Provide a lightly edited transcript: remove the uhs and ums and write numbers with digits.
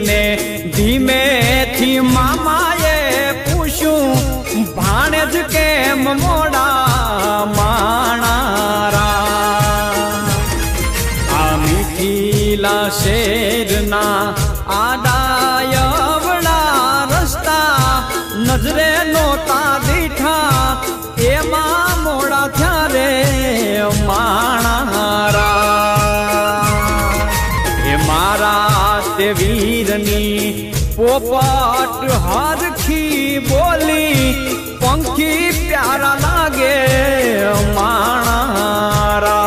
ने धीमे थी मामाए पूछू भाणेज के मोड़ा माणारा आ मीठीला शेरना आडायवड़ा रस्ता नजरे नोता दीठा एमा मोड़ा थया रे माणारा हे मारा ते वीरनी पोपट हरखी बोली पंखी प्यारा लागे माणारा।